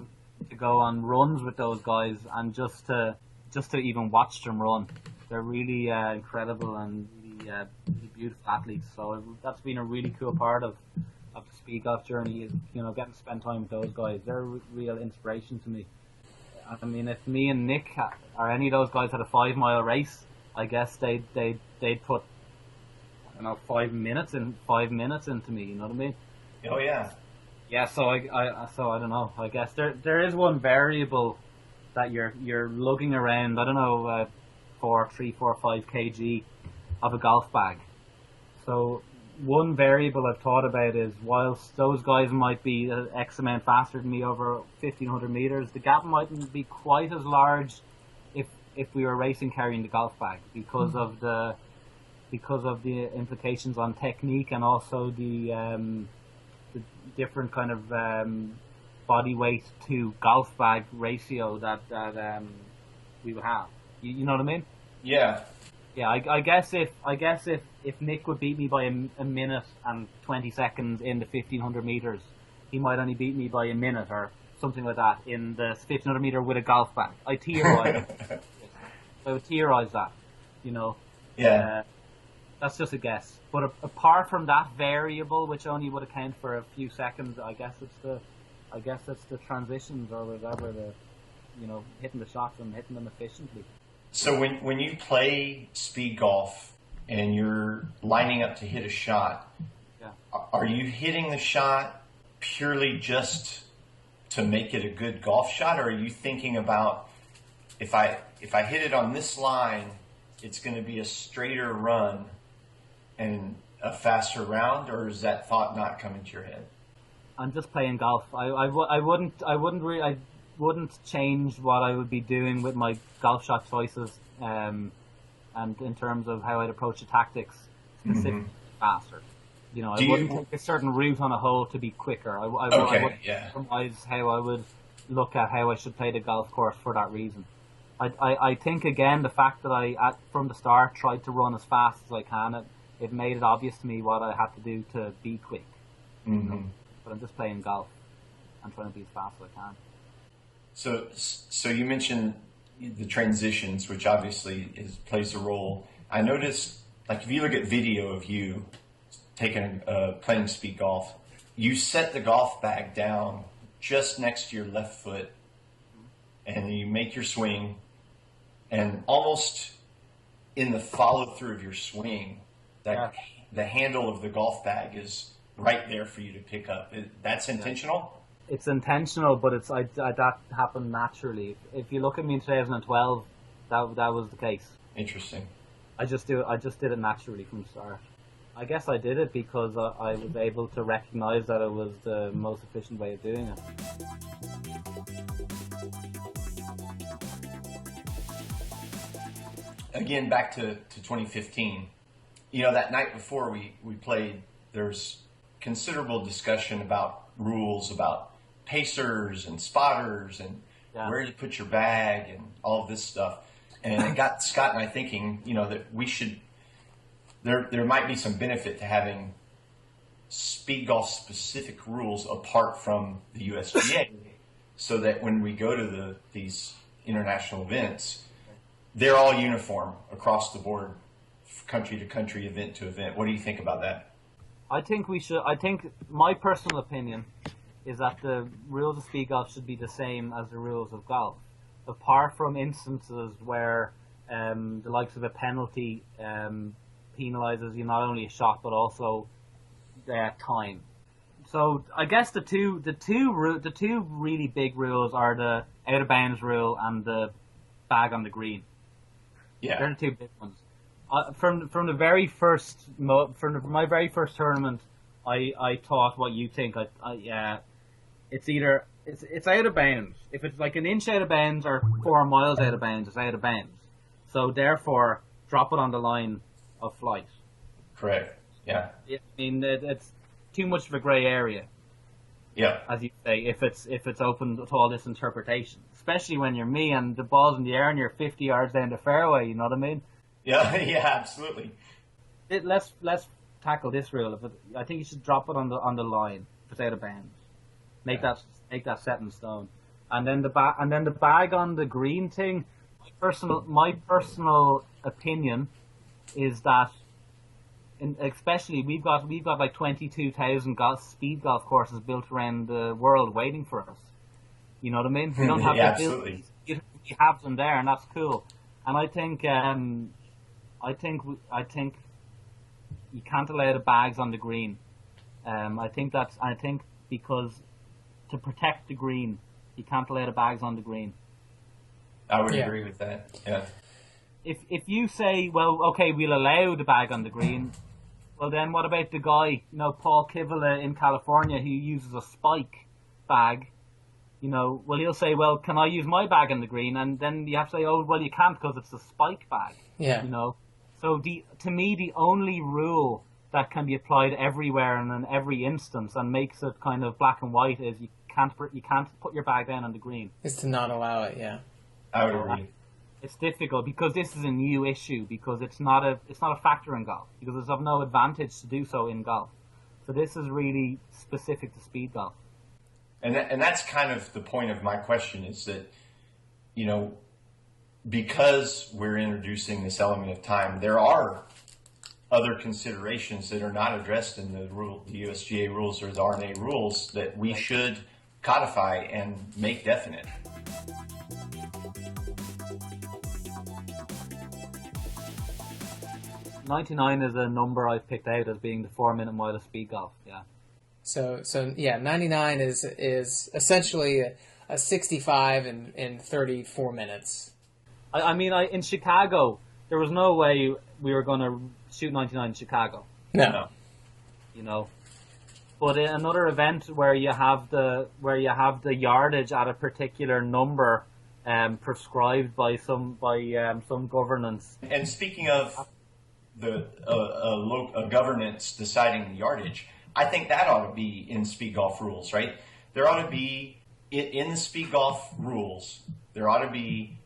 to go on runs with those guys, and just to even watch them run. They're really incredible and really beautiful athletes. So that's been a really cool part of the speed golf journey, is getting to spend time with those guys. They're a real inspiration to me. I mean, if me and Nick or any of those guys had a 5-mile race, I guess they'd put 5 minutes into me. You know what I mean? Oh yeah. Yeah. So I don't know. I guess there is one variable that you're lugging around. I don't know, 3, 4, 5 kg of a golf bag. So one variable I've thought about is, whilst those guys might be X amount faster than me over 1,500 meters, the gap mightn't be quite as large if we were racing carrying the golf bag, because of the implications on technique, and also the different kind of body weight to golf bag ratio that we would have. You know what I mean? Yeah. Yeah, I guess if Nick would beat me by a minute and 20 seconds in the 1,500 meters, he might only beat me by a minute or something like that in the 1,500 meter with a golf bag. I would theorize that, Yeah. That's just a guess. But apart from that variable, which only would account for a few seconds, I guess it's the transitions, or whatever, hitting the shots and hitting them efficiently. So when you play speed golf and you're lining up to hit a shot, yeah, are you hitting the shot purely just to make it a good golf shot, or are you thinking about, if I hit it on this line, it's going to be a straighter run and a faster round, or is that thought not coming to your head? I'm just playing golf. I wouldn't change what I would be doing with my golf shot choices, and in terms of how I'd approach the tactics, specifically faster. I wouldn't take a certain route on a hole to be quicker. I would compromise how I would look at how I should play the golf course for that reason. I think, again, the fact that I, from the start, tried to run as fast as I can, it made it obvious to me what I had to do to be quick. Mm-hmm. But I'm just playing golf. I'm trying to be as fast as I can. So you mentioned the transitions, which obviously plays a role. I noticed, like, if you look at video of you playing speed golf, you set the golf bag down just next to your left foot, and you make your swing, and almost in the follow through of your swing, the handle of the golf bag is right there for you to pick up. That's intentional? It's intentional, but that happened naturally. If you look at me in 2012, that was the case. Interesting. I just did it naturally from the start. I guess I did it because I was able to recognize that it was the most efficient way of doing it. Again, back to 2015. You know, that night before we played, there's considerable discussion about rules, about pacers and spotters and where to put your bag and all of this stuff. And it got Scott and I thinking, you know, that we should, there might be some benefit to having Speedgolf specific rules apart from the USGA so that when we go to these international events, they're all uniform across the board, country to country, event to event. What do you think about that? I think my personal opinion is that the rules of Speedgolf should be the same as the rules of golf, apart from instances where the likes of a penalty penalizes you not only a shot but also time. So I guess the two really big rules are the out of bounds rule and the bag on the green. Yeah, they're the two big ones. From the very first my very first tournament, I thought what you think. It's either it's out of bounds. If it's like an inch out of bounds or 4 miles out of bounds, it's out of bounds. So therefore, drop it on the line of flight. Correct. Yeah. I mean, it's too much of a grey area. Yeah. As you say, if it's open to all this interpretation, especially when you're me and the ball's in the air and you're 50 yards down the fairway, you know what I mean? Yeah. Yeah. Absolutely. Let's tackle this rule. I think you should drop it on the line if it's out of bounds. Make that set in stone. And then the bag on the green thing. My personal opinion is that, especially we've got like 22,000 speed golf courses built around the world waiting for us. You know what I mean? We don't have yeah, to build these. We have them there, and that's cool. And I think you can't allow the bags on the green. I think because to protect the green, you can't allow the bags on the green. I would agree with that. Yeah. If you say, well, okay, we'll allow the bag on the green, well then what about the guy, Paul Kivala in California who uses a spike bag? Well, he'll say, well, can I use my bag on the green? And then you have to say, oh, well, you can't because it's a spike bag. Yeah. So to me, the only rule that can be applied everywhere and in every instance and makes it kind of black and white is you can't put your bag down on the green. Is to not allow it. Yeah. I would agree. It's difficult because this is a new issue because it's not a factor in golf because it's of no advantage to do so in golf. So this is really specific to speed golf. And that's kind of the point of my question is that, because we're introducing this element of time, there are other considerations that are not addressed in the USGA rules or the R&A rules that we should codify and make definite. .99 is a number I've picked out as being the 4-minute mile of speed golf. Yeah. So 99 is essentially a 65 in 34 minutes. I mean, in Chicago, there was no way we were going to shoot 99 in Chicago. No. But in another event where you have the yardage at a particular number prescribed by some governance. And speaking of a governance deciding the yardage, I think that ought to be in speed golf rules, right? There ought to be in the speed golf rules. There ought to be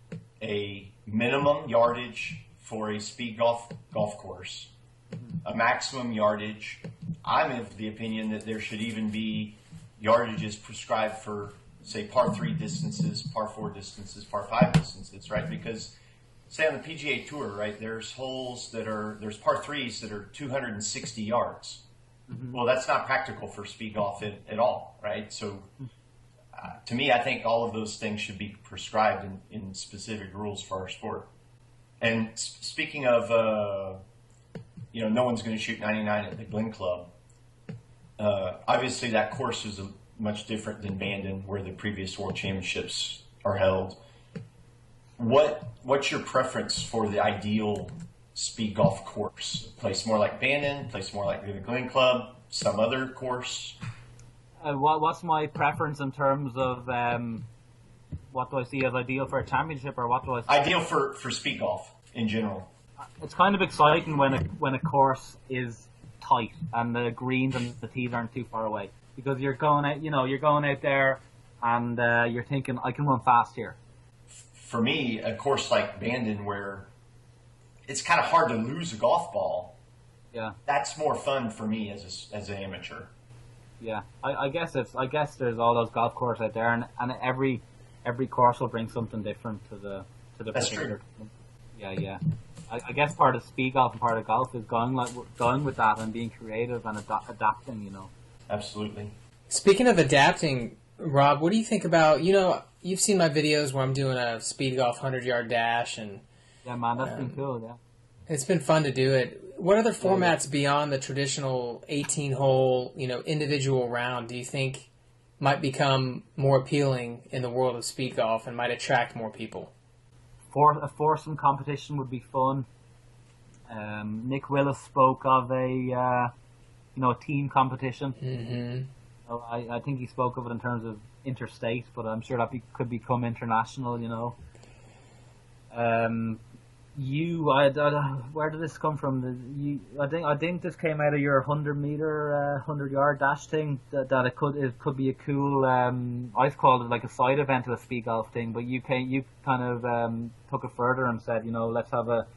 a minimum yardage for a speed golf course, a maximum yardage. I'm of the opinion that there should even be yardages prescribed for, say, par 3 distances, par 4 distances, par 5 distances, right? Because, say, on the PGA Tour, right, there's there's par 3s that are 260 yards. Mm-hmm. Well, that's not practical for speed golf at all, right? So, to me, I think all of those things should be prescribed in specific rules for our sport. And speaking of, no one's going to shoot 99 at the Glen Club. Obviously, that course is much different than Bandon, where the previous World Championships are held. What's your preference for the ideal speed golf course? A place more like Bandon, a place more like the Glen Club, some other course? What's my preference in terms of what do I see as ideal for a championship, or what do I see? Ideal for speed golf in general. It's kind of exciting when a course is tight and the greens and the tees aren't too far away, because you're going out there and you're thinking, I can run fast here. For me, a course like Bandon, where it's kind of hard to lose a golf ball, yeah, that's more fun for me as an amateur. Yeah, I guess there's all those golf courses out there, and every course will bring something different to the That's particular. true. Yeah. I guess part of speed golf and part of golf is going with that and being creative and adapting. You know. Absolutely. Speaking of adapting, Rob, what do you think about, you've seen my videos where I'm doing a speed golf 100-yard dash, and Yeah, man, that's been cool. Yeah. it's been fun to do it. What other formats beyond the traditional 18-hole, individual round do you think might become more appealing in the world of speed golf and might attract more people? A foursome competition would be fun. Nick Willis spoke of a team competition. Mm-hmm. So I think he spoke of it in terms of interstate, but I'm sure that could become international. Where did this come from? I think this came out of your 100-yard dash thing. That it could be a cool. I've called it like a side event to a speed golf thing, but you kind of took it further and said, let's have a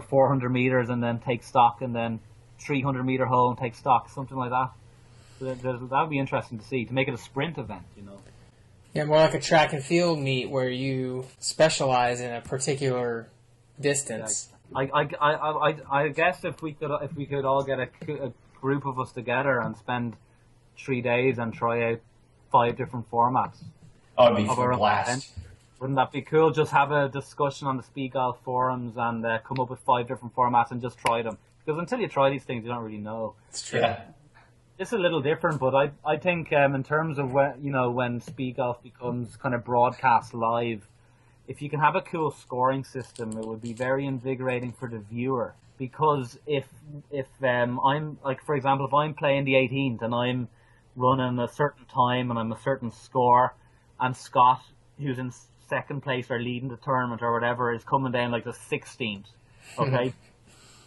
400 meters and then take stock, and then 300-meter hole and take stock, something like that. So that would be interesting to see, to make it a sprint event. Yeah, more like a track and field meet where you specialize in a particular distance. I guess if we could all get a group of us together and spend 3 days and try out 5 different formats. Oh, it'd be a blast. Event, wouldn't that be cool? Just have a discussion on the Speed Golf forums and come up with 5 different formats and just try them. Because until you try these things, you don't really know. It's true. Yeah. It's a little different, but I think in terms of when Speed Golf becomes kind of broadcast live, if you can have a cool scoring system, it would be very invigorating for the viewer. Because if I'm, like, for example, if I'm playing the 18th and I'm running a certain time and I'm a certain score, and Scott, who's in second place or leading the tournament or whatever, is coming down like the 16th, okay?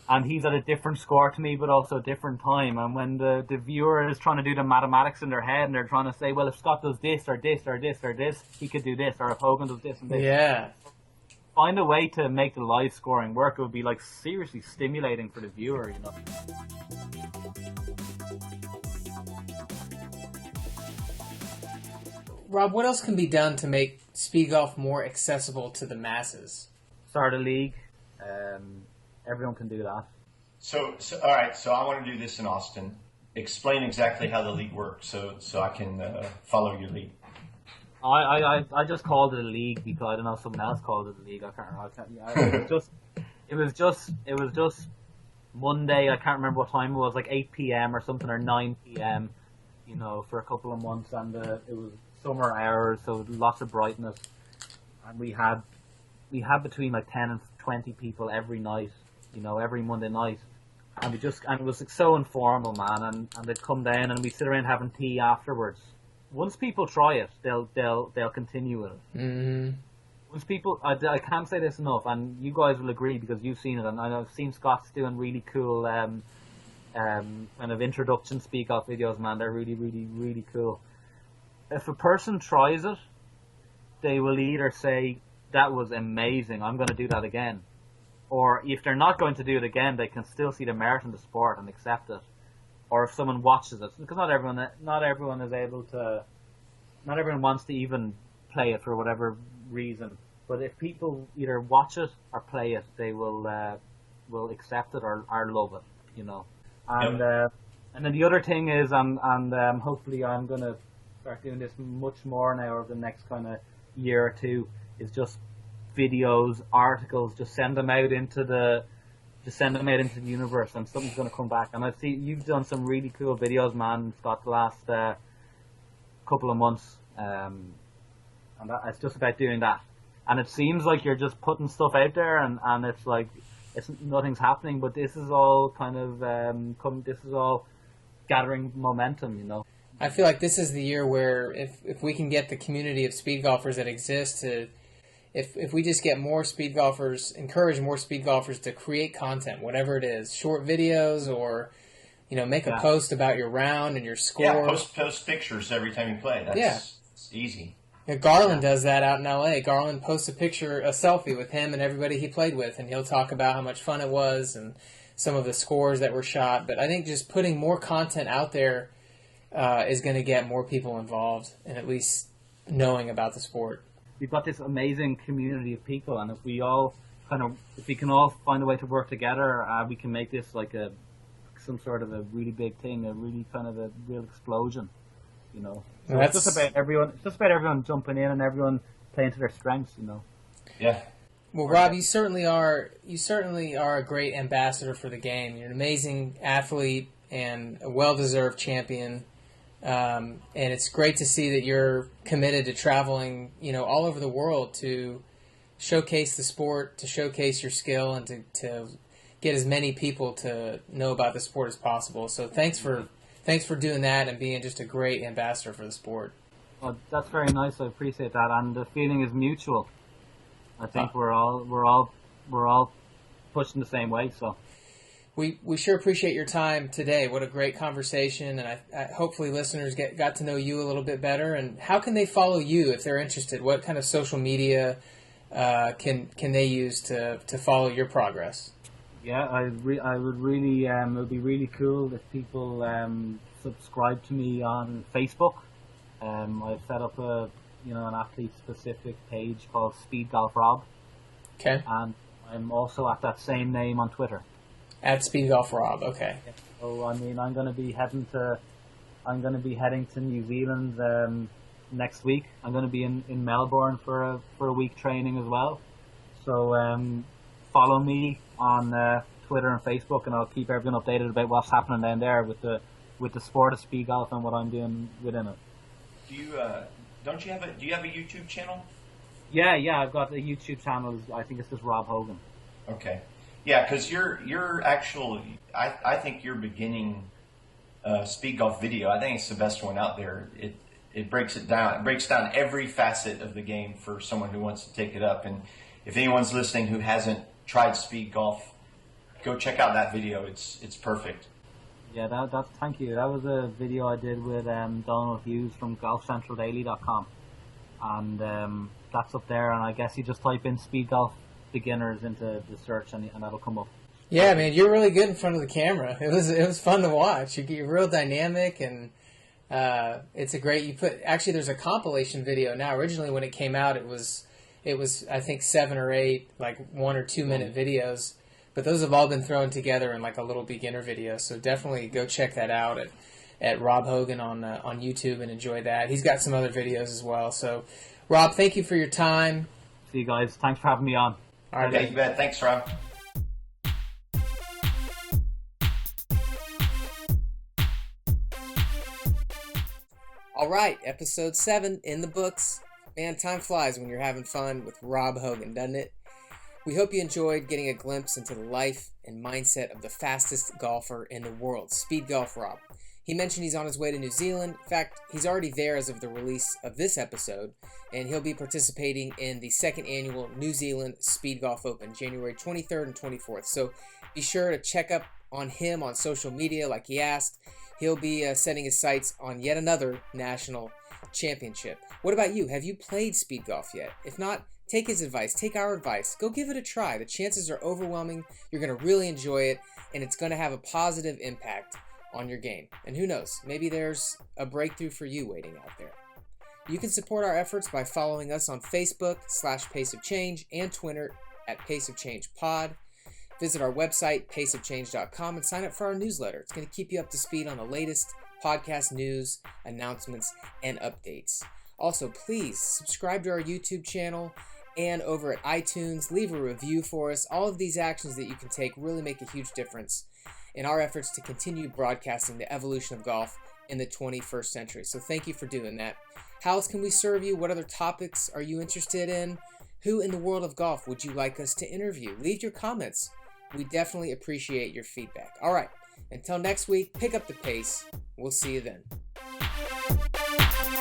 And he's at a different score to me, but also a different time. And when the viewer is trying to do the mathematics in their head, and they're trying to say, well, if Scott does this or this or this or this, he could do this. Or if Hogan does this and this. Yeah. Find a way to make the live scoring work. It would be like seriously stimulating for the viewer, Rob, what else can be done to make speed golf more accessible to the masses? Start a league. Everyone can do that. So all right. So I want to do this in Austin. Explain exactly how the league works, so I can follow your lead. I just called it a league because I don't know, someone else called it a league. I can't remember. It was just Monday. I can't remember what time it was, like 8 p.m. or something, or 9 p.m. For a couple of months, and it was summer hours, so lots of brightness, and we had between like 10 and 20 people every night. Every Monday night, and it was like so informal, man, and they'd come down and we'd sit around having tea afterwards. Once people try it, they'll continue with it. Mm-hmm. Once people, I can't say this enough, and you guys will agree because you've seen it, and I've seen Scott's doing really cool kind of introduction speed golf videos, man. They're really, really, really cool. If a person tries it, they will either say, that was amazing, I'm going to do that again. Or if they're not going to do it again, they can still see the merit in the sport and accept it. Or if someone watches it, because not everyone is able to, not everyone wants to even play it for whatever reason. But if people either watch it or play it, they will accept it or love it, And and then the other thing is, and hopefully I'm gonna start doing this much more now over the next kind of year or two, is just videos, articles, just send them out into the universe, and something's going to come back. And I see you've done some really cool videos, man, Scott, the last couple of months, and it's just about doing that. And it seems like you're just putting stuff out there, and it's like nothing's happening. But this is all kind of this is all gathering momentum, you know. I feel like this is the year where if we can get the community of speed golfers that exist to, if we just get more speed golfers, encourage more speed golfers to create content, whatever it is, short videos or, make a post about your round and your score. Yeah, post pictures every time you play. That's it's easy. Garland does that out in LA. Garland posts a selfie with him and everybody he played with, and he'll talk about how much fun it was and some of the scores that were shot. But I think just putting more content out there is going to get more people involved and at least knowing about the sport. We've got this amazing community of people, and if we can all find a way to work together, we can make this like some sort of a really big thing, a really kind of a real explosion, you know. So it's just about everyone jumping in and everyone playing to their strengths, you know. Yeah. Well, Rob, you certainly are a great ambassador for the game. You're an amazing athlete and a well-deserved champion. And it's great to see that you're committed to traveling, all over the world to showcase the sport, to showcase your skill, and to get as many people to know about the sport as possible. So thanks for doing that and being just a great ambassador for the sport. Well, that's very nice. I appreciate that, and the feeling is mutual. I think we're all pushing the same way. So. We sure appreciate your time today. What a great conversation, and I hopefully listeners got to know you a little bit better. And how can they follow you if they're interested? What kind of social media can they use to follow your progress? Yeah, I would really it would be really cool if people subscribe to me on Facebook. I've set up an athlete specific page called Speedgolf Rob. Okay. And I'm also at that same name on Twitter. At Speedgolf Rob, okay. So I'm going to be heading to New Zealand next week. I'm going to be in Melbourne for a week training as well. So follow me on Twitter and Facebook, and I'll keep everyone updated about what's happening down there with the sport of speed golf and what I'm doing within it. Do you have a YouTube channel? Yeah, I've got a YouTube channel. I think it's just Rob Hogan. Okay. Yeah, because you're actually, I think your beginning speed golf video, I think it's the best one out there. It breaks it down. It breaks down every facet of the game for someone who wants to take it up. And if anyone's listening who hasn't tried speed golf, go check out that video. It's perfect. Yeah, thank you. That was a video I did with Donald Hughes from golfcentraldaily.com. And that's up there, and I guess you just type in speed golf beginners into the search and that'll come up. Yeah, man, you're really good in front of the camera. It was fun to watch. You're real dynamic, and it's a great. There's a compilation video now. Originally, when it came out, it was I think 7 or 8 like 1 or 2 minute videos, but those have all been thrown together in like a little beginner video. So definitely go check that out at Rob Hogan on YouTube and enjoy that. He's got some other videos as well. So, Rob, thank you for your time. See you guys. Thanks for having me on. All right, okay, you bet. Thanks, Rob. All right, episode 7 in the books. Man, time flies when you're having fun with Rob Hogan, doesn't it? We hope you enjoyed getting a glimpse into the life and mindset of the fastest golfer in the world, Speedgolf Rob. He mentioned he's on his way to New Zealand. In fact, he's already there as of the release of this episode, and he'll be participating in the 2nd annual New Zealand Speed Golf Open, January 23rd and 24th. So be sure to check up on him on social media like he asked. He'll be setting his sights on yet another national championship. What about you? Have you played speed golf yet? If not, take his advice. Take our advice. Go give it a try. The chances are overwhelming. You're going to really enjoy it, and it's going to have a positive impact on your game. And who knows, maybe there's a breakthrough for you waiting out there. You can support our efforts by following us on Facebook /Pace of Change and Twitter at Pace of Change Pod. Visit our website, paceofchange.com, and sign up for our newsletter. It's going to keep you up to speed on the latest podcast news, announcements, and updates. Also, please subscribe to our YouTube channel and over at iTunes. Leave a review for us. All of these actions that you can take really make a huge difference in our efforts to continue broadcasting the evolution of golf in the 21st century. So thank you for doing that. How else can we serve you? What other topics are you interested in? Who in the world of golf would you like us to interview? Leave your comments We definitely appreciate your feedback. All right, until next week, pick up the pace. We'll see you then.